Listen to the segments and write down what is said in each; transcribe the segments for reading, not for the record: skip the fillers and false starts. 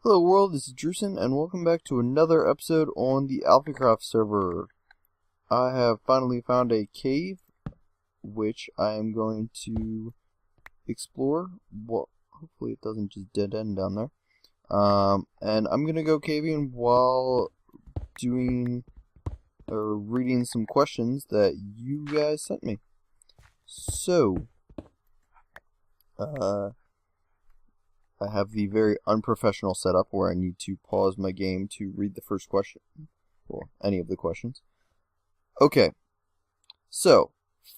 Hello world, this is Drusen, and welcome back to another episode on the AlphaCraft server. I have finally found a cave, which I am going to explore. Well, hopefully it doesn't just dead end down there. And I'm going to go caving while doing, or reading some questions that you guys sent me. So, I have the very unprofessional setup where I need to pause my game to read the first question. Well, any of the questions. Okay. So,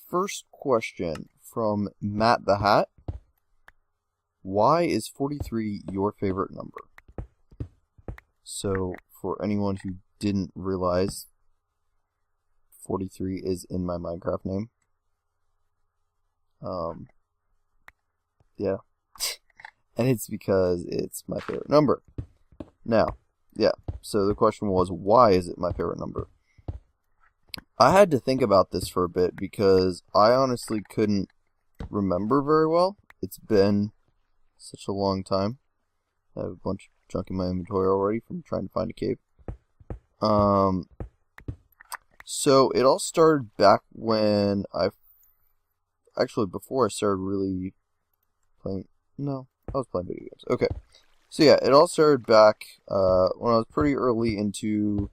first question from Matt the Hat. Why is 43 your favorite number? So, for anyone who didn't realize, 43 is in my Minecraft name. Yeah. And it's because it's my favorite number. Now, yeah, so the question was, why is it my favorite number? I had to think about this for a bit because I honestly couldn't remember very well. It's been such a long time. I have a bunch of junk in my inventory already from trying to find a cave. So it all started back when before I started really playing, no. I was playing video games. Okay. So yeah, it all started back when I was pretty early into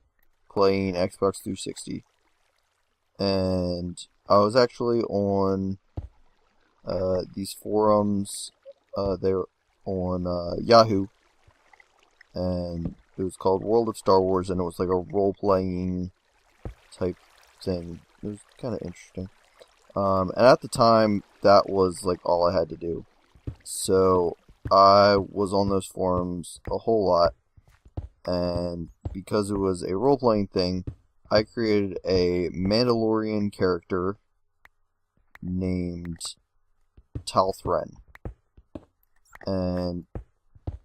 playing Xbox 360. And I was actually on these forums. They were on Yahoo. And it was called World of Star Wars, and it was like a role-playing type thing. It was kind of interesting. And at the time, that was like all I had to do. So I was on those forums a whole lot, and because it was a role-playing thing, I created a Mandalorian character named Talthren, and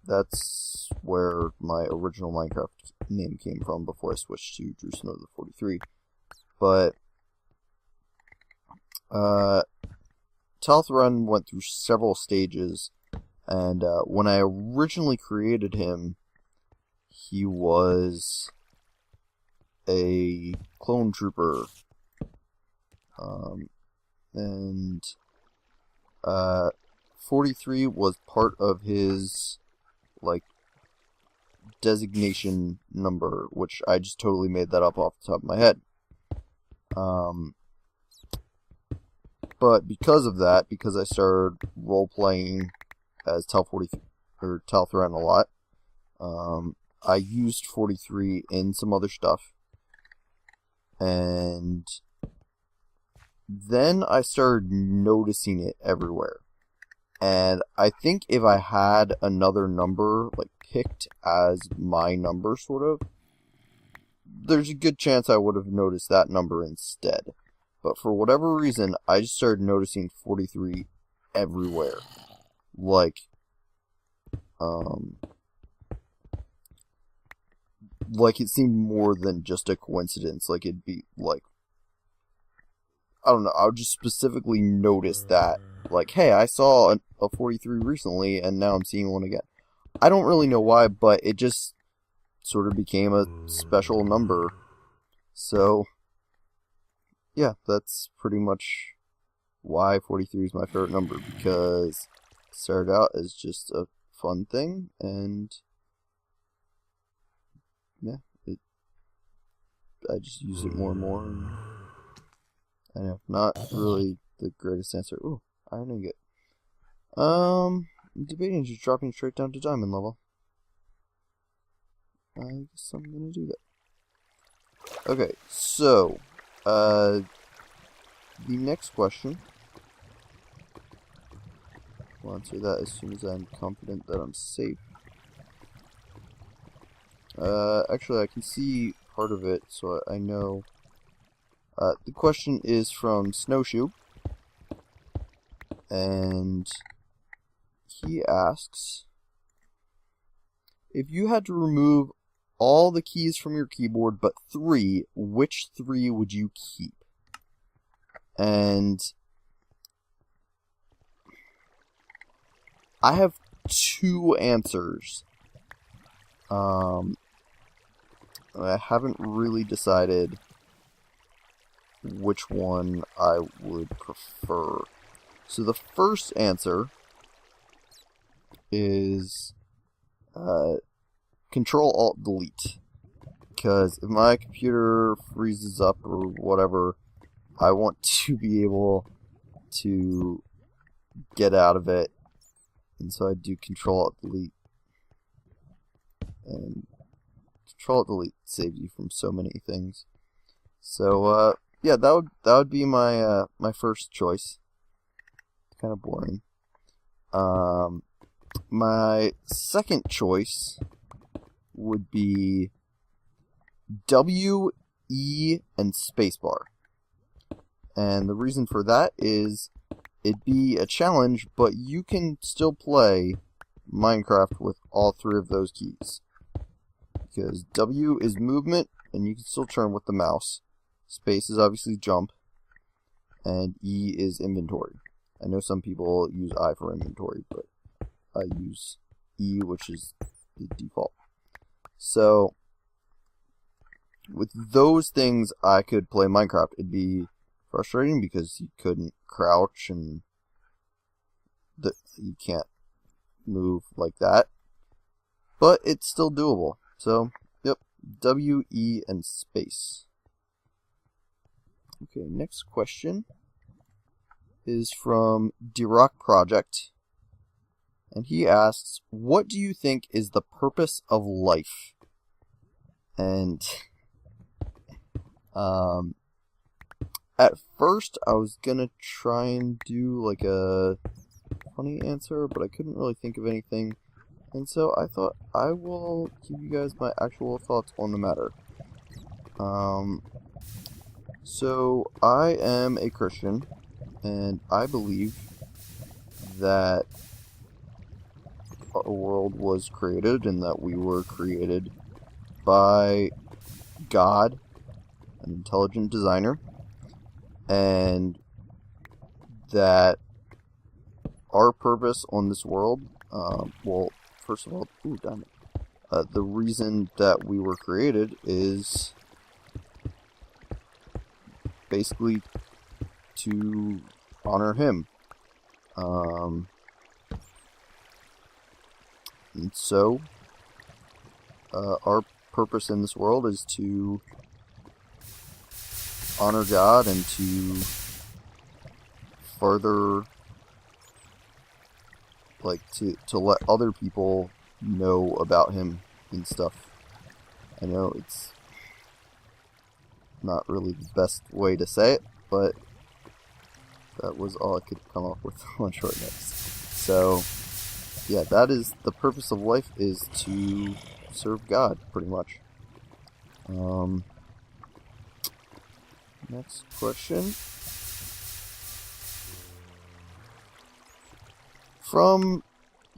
that's where my original Minecraft name came from before I switched to Drusen of the 43. But Talthren went through several stages. And when I originally created him, he was a clone trooper. And 43 was part of his, like, designation number, which I just totally made that up off the top of my head. But because of that, because I started role-playing as Talthren a lot, I used 43 in some other stuff, and then I started noticing it everywhere. And I think if I had another number like picked as my number, sort of, there's a good chance I would have noticed that number instead. But for whatever reason, I just started noticing 43 everywhere. Like it seemed more than just a coincidence. Like, it'd be, like, I don't know, I would just specifically notice that. Like, hey, I saw a 43 recently, and now I'm seeing one again. I don't really know why, but it just sort of became a special number. So, yeah, that's pretty much why 43 is my favorite number, because it started out as just a fun thing, and yeah, I just use it more and more, and I know, not really the greatest answer. Ooh, iron ingot. I'm debating just dropping straight down to diamond level. I guess I'm gonna do that. Okay, so, the next question, I'll answer that as soon as I'm confident that I'm safe. Actually, I can see part of it, so I know. The question is from Snowshoe, and he asks, if you had to remove all the keys from your keyboard but 3, which 3 would you keep? And I have two answers. I haven't really decided which one I would prefer. So the first answer is Control-Alt-Delete. Because if my computer freezes up or whatever, I want to be able to get out of it. And so I do Control-Alt-Delete. And Control-Alt-Delete saves you from so many things. So, yeah, that would be my my first choice. It's kind of boring. My second choice would be W, E, and spacebar. And the reason for that is it'd be a challenge, but you can still play Minecraft with all three of those keys. Because W is movement, and you can still turn with the mouse. Space is obviously jump, and E is inventory. I know some people use I for inventory, but I use E, which is the default. So, with those things, I could play Minecraft. It'd be frustrating because you couldn't crouch and you can't move like that. But it's still doable. So, yep, W, E, and space. Okay, next question is from D-Rock Project. And he asks, what do you think is the purpose of life? And at first I was gonna try and do like a funny answer, but I couldn't really think of anything. And so I thought I will give you guys my actual thoughts on the matter. So I am a Christian, and I believe that our world was created and that we were created by God, an intelligent designer, and that our purpose on this world, well, first of all, the reason that we were created is basically to honor Him. And so, our purpose in this world is to honor God and to further, like, to let other people know about Him and stuff. I know it's not really the best way to say it, but that was all I could come up with on short notice. So, yeah, that is the purpose of life, is to serve God, pretty much. Next question. From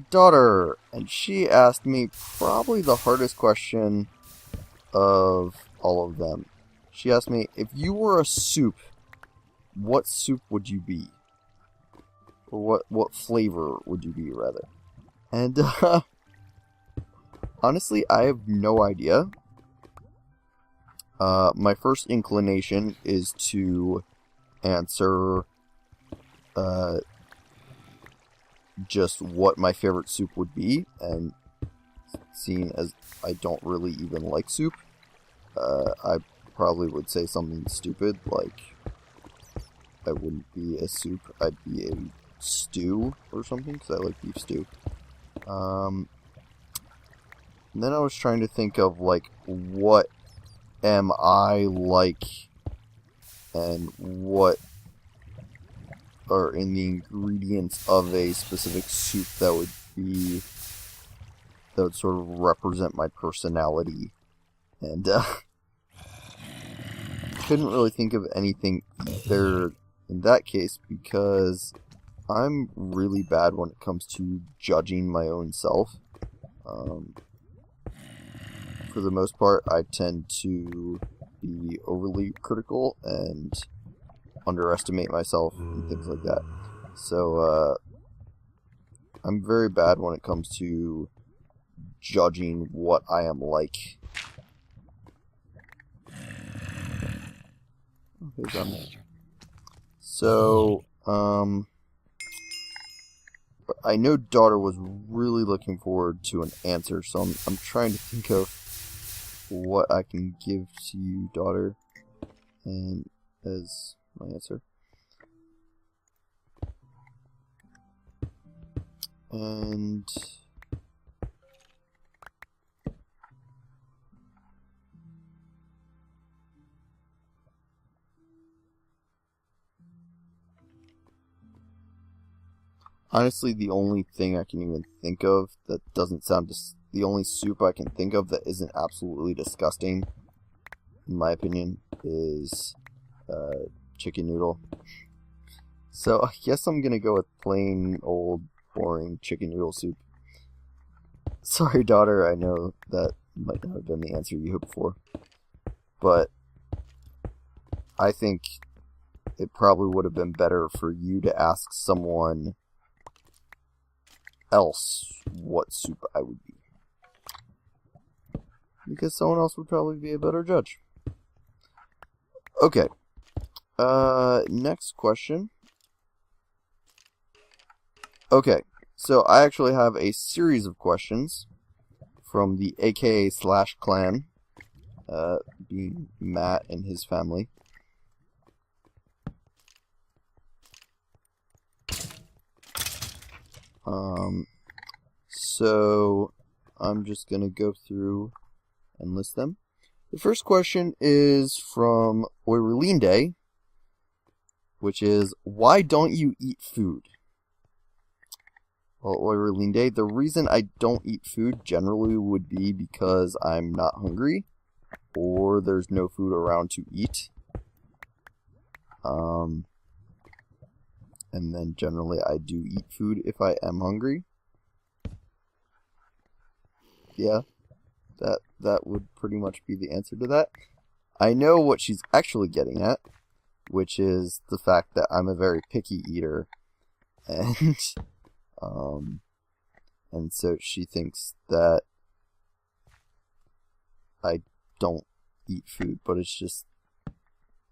Daughter, and she asked me probably the hardest question of all of them. She asked me, if you were a soup, what soup would you be? Or what flavor would you be, rather? And, honestly, I have no idea. My first inclination is to answer, just what my favorite soup would be, and seeing as I don't really even like soup, I probably would say something stupid, like, I wouldn't be a soup, I'd be a stew or something, because I like beef stew. And then I was trying to think of, like, what am I like, and what are in the ingredients of a specific soup that would sort of represent my personality. And, couldn't really think of anything either in that case, because I'm really bad when it comes to judging my own self. For the most part, I tend to be overly critical and underestimate myself and things like that. So, I'm very bad when it comes to judging what I am like. Okay, done. So, I know daughter was really looking forward to an answer, so I'm trying to think of what I can give to you, daughter, and as my answer. And honestly, the only thing I can even think of that doesn't sound the only soup I can think of that isn't absolutely disgusting, in my opinion, is chicken noodle. So I guess I'm gonna go with plain old boring chicken noodle soup. Sorry, daughter, I know that might not have been the answer you hoped for, but I think it probably would have been better for you to ask someone else what soup I would be, because someone else would probably be a better judge. Okay, next question. Okay, so I actually have a series of questions from the AKA/clan, being Matt and his family. So I'm just gonna go through and list them. The first question is from Oirlinde, which is, why don't you eat food? Well, Oirlinde, the reason I don't eat food generally would be because I'm not hungry, or there's no food around to eat. And then generally I do eat food if I am hungry. Yeah, that would pretty much be the answer to that. I know what she's actually getting at, which is the fact that I'm a very picky eater, and so she thinks that I don't eat food, but it's just,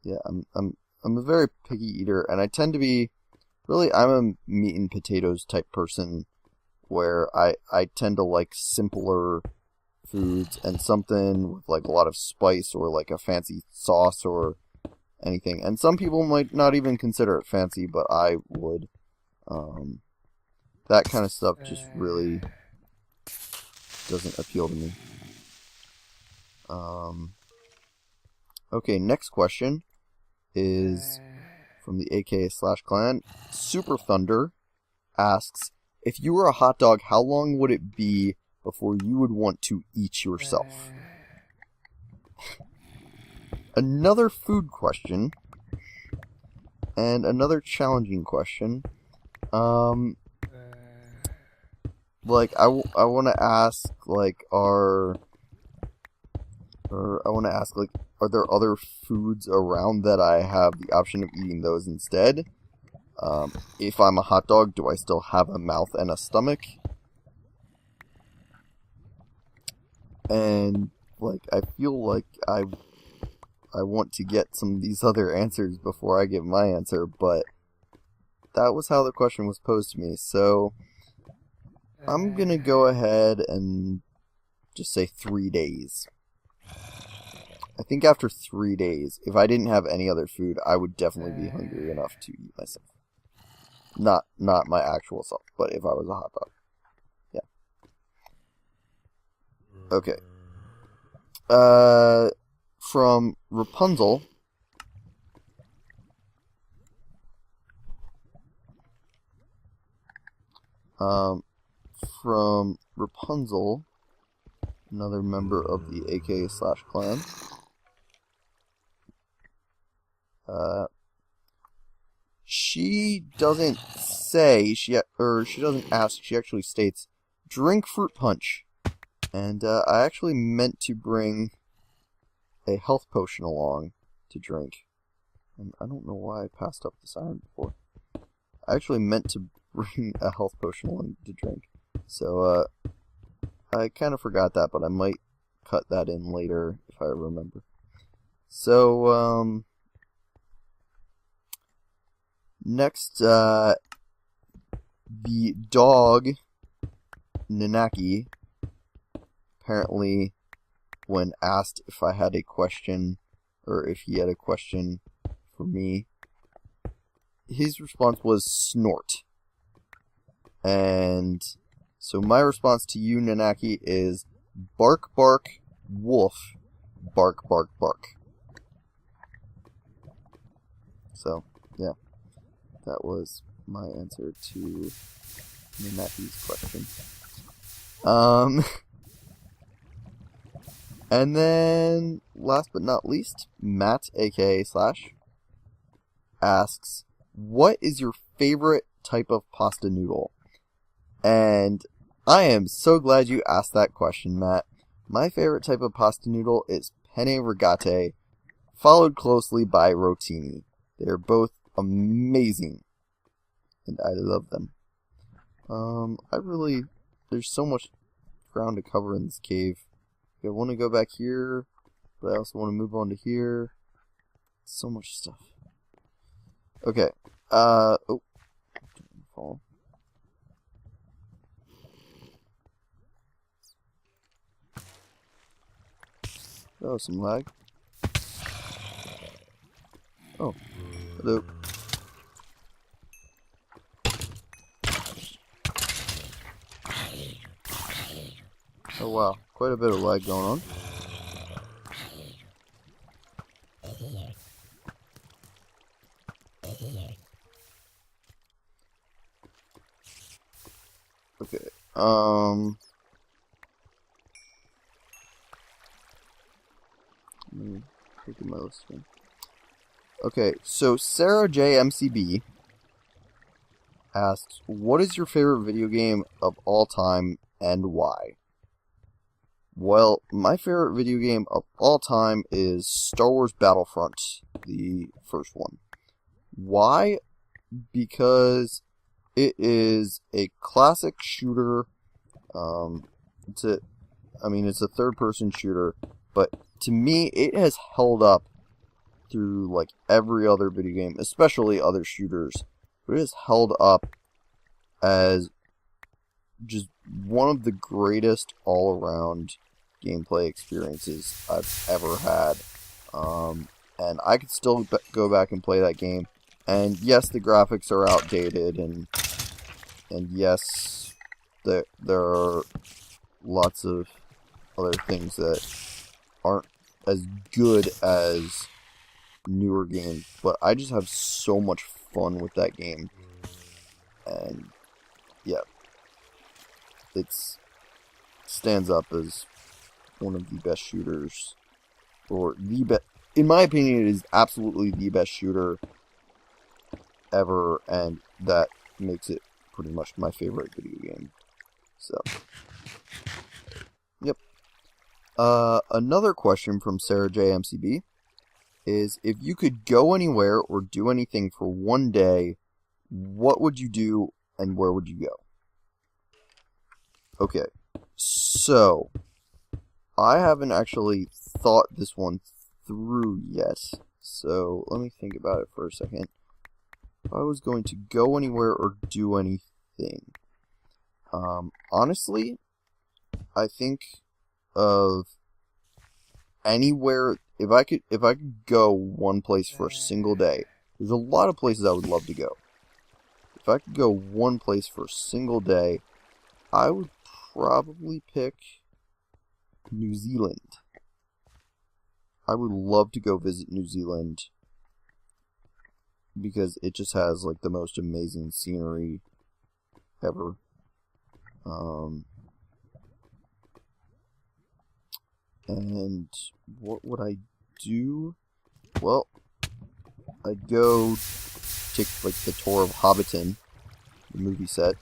yeah, I'm a very picky eater, and I tend to be, really, I'm a meat and potatoes type person, where I tend to like simpler foods and something with like a lot of spice or like a fancy sauce or anything. And some people might not even consider it fancy, but I would. That kind of stuff just really doesn't appeal to me. Okay, next question is from the AKA/clan. Super Thunder asks, if you were a hot dog, how long would it be before you would want to eat yourself? Another food question, and another challenging question. Like, I want to ask, like, are there other foods around that I have the option of eating those instead? If I'm a hot dog, do I still have a mouth and a stomach? And, like, I feel like I want to get some of these other answers before I give my answer, but that was how the question was posed to me, so I'm gonna go ahead and just say 3 days. I think after 3 days, if I didn't have any other food, I would definitely be hungry enough to eat myself. Not my actual self, but if I was a hot dog. Yeah. Okay. From Rapunzel. From Rapunzel, another member of the AKA/clan. She doesn't say, she doesn't ask, she actually states, drink fruit punch. And I actually meant to bring a health potion along to drink. And I don't know why I passed up this iron before. I actually meant to bring a health potion along to drink. So, I kind of forgot that, but I might cut that in later if I remember. So, next, the dog, Nanaki, apparently, when asked if I had a question, or if he had a question for me, his response was snort. And so my response to you, Nanaki, is bark, bark, wolf, bark, bark, bark. So, yeah, that was my answer to Nanaki's question. And then, last but not least, Matt, aka Slash, asks, what is your favorite type of pasta noodle? And I am so glad you asked that question, Matt. My favorite type of pasta noodle is penne rigate, followed closely by rotini. They're both amazing, and I love them. There's so much ground to cover in this cave. I want to go back here, but I also want to move on to here. So much stuff. Okay. Oh. Don't fall. Oh, some lag. Oh. Hello. Oh wow, quite a bit of lag going on. Okay, let me look at my list again. Okay, so Sarah J. MCB asks, what is your favorite video game of all time and why? Well, my favorite video game of all time is Star Wars Battlefront, the first one. Why? Because it is a classic shooter. It's a third-person shooter, but to me, it has held up through like every other video game, especially other shooters. But it has held up as just one of the greatest all-around gameplay experiences I've ever had. And I could still go back and play that game. And yes, the graphics are outdated, and yes, there are lots of other things that aren't as good as newer games, but I just have so much fun with that game. And yeah, it stands up as one of the best shooters, or the best. In my opinion, it is absolutely the best shooter ever, and that makes it pretty much my favorite video game. So, yep. Another question from Sarah J. MCB is, if you could go anywhere or do anything for one day, what would you do and where would you go? Okay, so I haven't actually thought this one through yet, so let me think about it for a second. If I was going to go anywhere or do anything, honestly, I think of anywhere. If I could go one place for a single day, there's a lot of places I would love to go. If I could go one place for a single day, I would probably pick New Zealand. I would love to go visit New Zealand because it just has like the most amazing scenery ever. And what would I do? Well, I'd go take like the tour of Hobbiton, the movie set.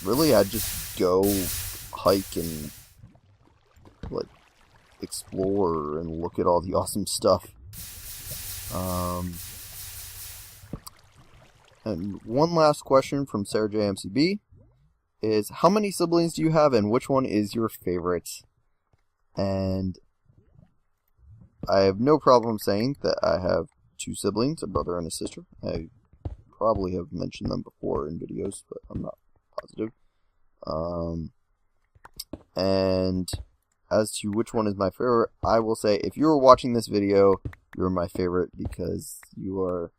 Really, I'd just go hike and like explore and look at all the awesome stuff. And one last question from Sarah J. MCB is how many siblings do you have and which one is your favorite? And I have no problem saying that I have 2 siblings, a brother and a sister. I probably have mentioned them before in videos, but I'm not positive. And as to which one is my favorite, I will say if you are watching this video, you're my favorite because you are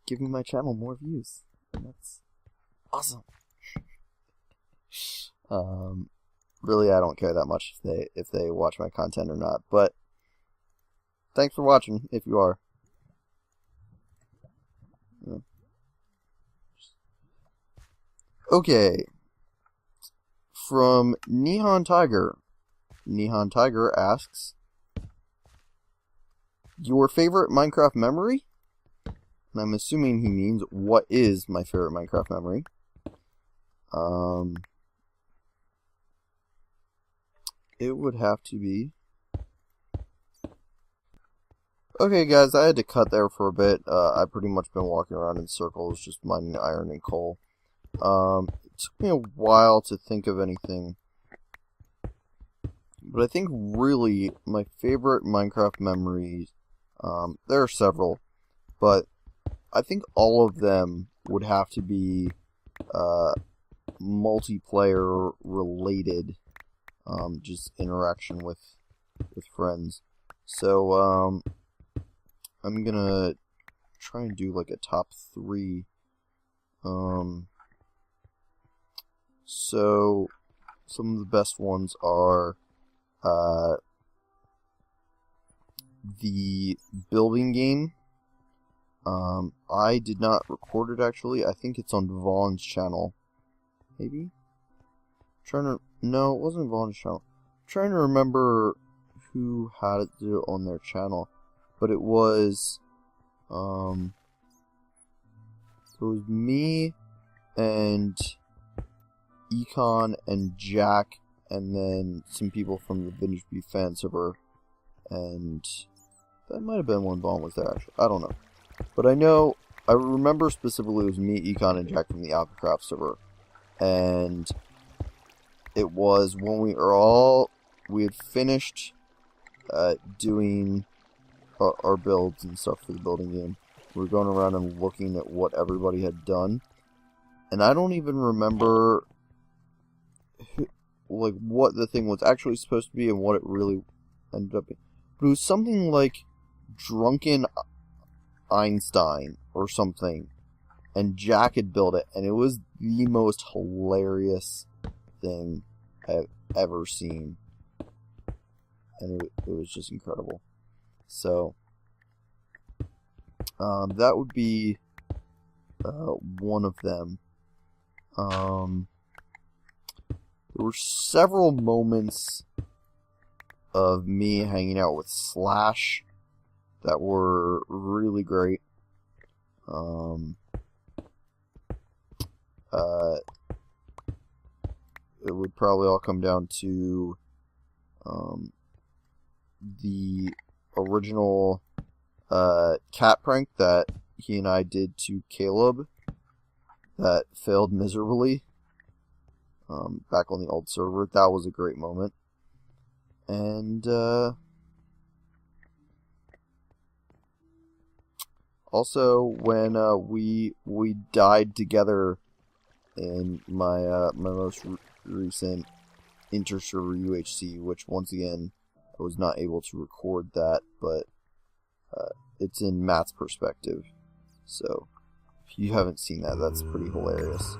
giving my channel more views. And that's awesome. Really, I don't care that much if they watch my content or not, but thanks for watching if you are. Okay. From Neon Tiger. Neon Tiger asks, your favorite Minecraft memory? And I'm assuming he means, what is my favorite Minecraft memory? It would have to be... Okay, guys, I had to cut there for a bit. I've pretty much been walking around in circles, just mining iron and coal. It took me a while to think of anything. But I think really my favorite Minecraft memories, there are several, but I think all of them would have to be multiplayer related, just interaction with friends. So I'm gonna try and do like a top 3. So some of the best ones are the building game. I did not record it actually. I think it's on Vaughn's channel. Maybe? No, it wasn't Vaughn's channel. I'm trying to remember who had it on their channel. But it was me and Econ and Jack, and then some people from the Vintage Beef fan server, and that might have been when Vaughn was there actually. I don't know. But I remember specifically it was me, Econ, and Jack from the Alcacraft server. And it was when we had finished doing our builds and stuff for the building game. We were going around and looking at what everybody had done. And I don't even remember what the thing was actually supposed to be and what it really ended up being. But it was something like Drunken Einstein or something. And Jack had built it, and it was the most hilarious thing I've ever seen. And it was just incredible. So, that would be one of them. There were several moments of me hanging out with Slash that were really great. It would probably all come down to the original cat prank that he and I did to Caleb that failed miserably back on the old server. That was a great moment. And also when we died together in my most recent inter-server UHC, which once again I was not able to record that, but it's in Matt's perspective. So if you haven't seen that, that's pretty hilarious.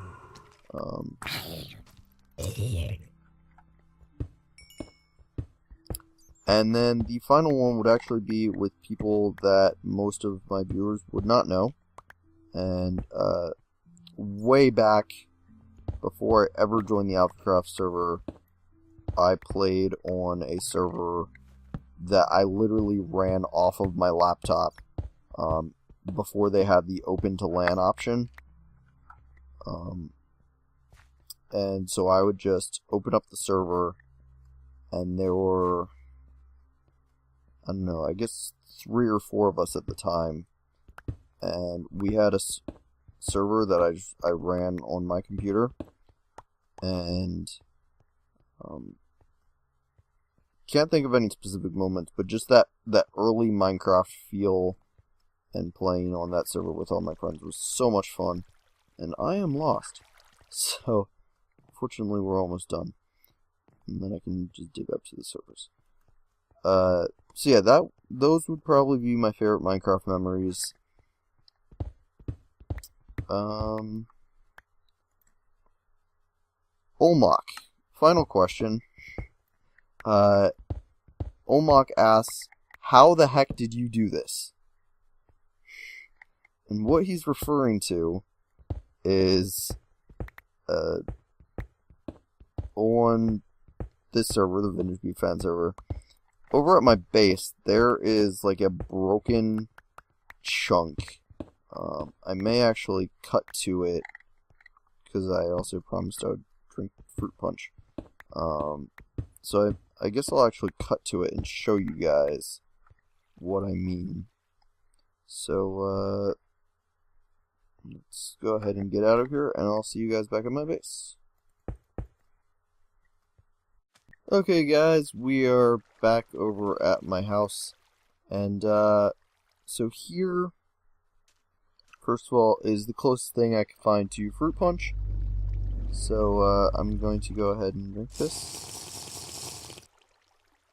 And then the final one would actually be with people that most of my viewers would not know. And way back before I ever joined the Alpacraft server, I played on a server that I literally ran off of my laptop before they had the open to LAN option. And so I would just open up the server, and there were, I don't know, I guess 3 or 4 of us at the time, and we had server that I ran on my computer, and can't think of any specific moments, but just that early Minecraft feel and playing on that server with all my friends was so much fun. And I am lost, so fortunately we're almost done, and then I can just dig up to the surface. So yeah, those would probably be my favorite Minecraft memories. Olmok, final question. Olmok asks, how the heck did you do this? And what he's referring to is on this server, the Vintage Beef fan server, over at my base, there is like a broken chunk. I may actually cut to it, because I also promised I would drink fruit punch. So I guess I'll actually cut to it and show you guys what I mean. So, let's go ahead and get out of here, and I'll see you guys back at my base. Okay guys, we are back over at my house, and so here, first of all, is the closest thing I can find to fruit punch. So I'm going to go ahead and drink this.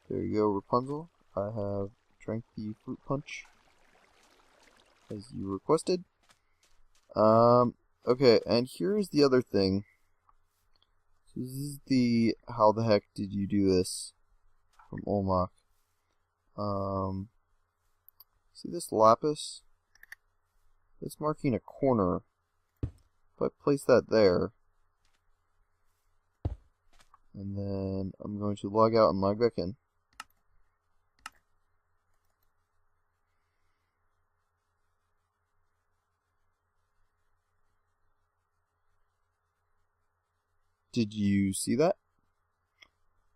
There you go, Rapunzel. I have drank the fruit punch as you requested. Okay, and here's the other thing. So this is the how the heck did you do this from Olmok. See this lapis? It's marking a corner. If I place that there, and then I'm going to log out and log back in. Did you see that?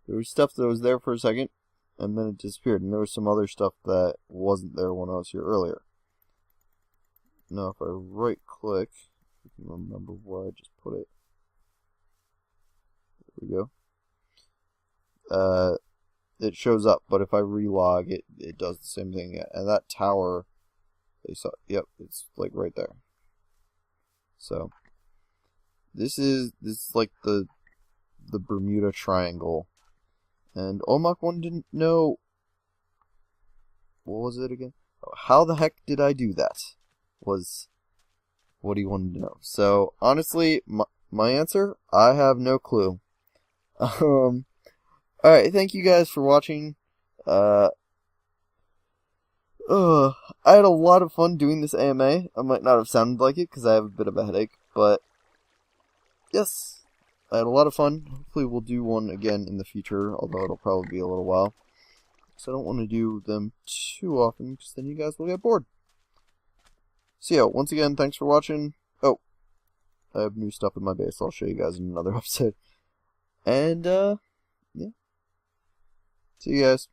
There was stuff that was there for a second, and then it disappeared, and there was some other stuff that wasn't there when I was here earlier. Now if I right click, I can remember where I just put it. There we go. It shows up, but if I relog, it does the same thing. And that tower, they saw, yep, it's like right there. So this is like the Bermuda Triangle, and Olmok one didn't know. What was it again? How the heck did I do that? Was what he wanted to know. So honestly, my answer, I have no clue. Alright, thank you guys for watching. I had a lot of fun doing this AMA. I might not have sounded like it because I have a bit of a headache, but yes, I had a lot of fun. Hopefully we'll do one again in the future, although it'll probably be a little while. So I don't want to do them too often, because then you guys will get bored. So yeah, once again, thanks for watching. Oh, I have new stuff in my base. I'll show you guys in another episode. And, yeah. See you guys.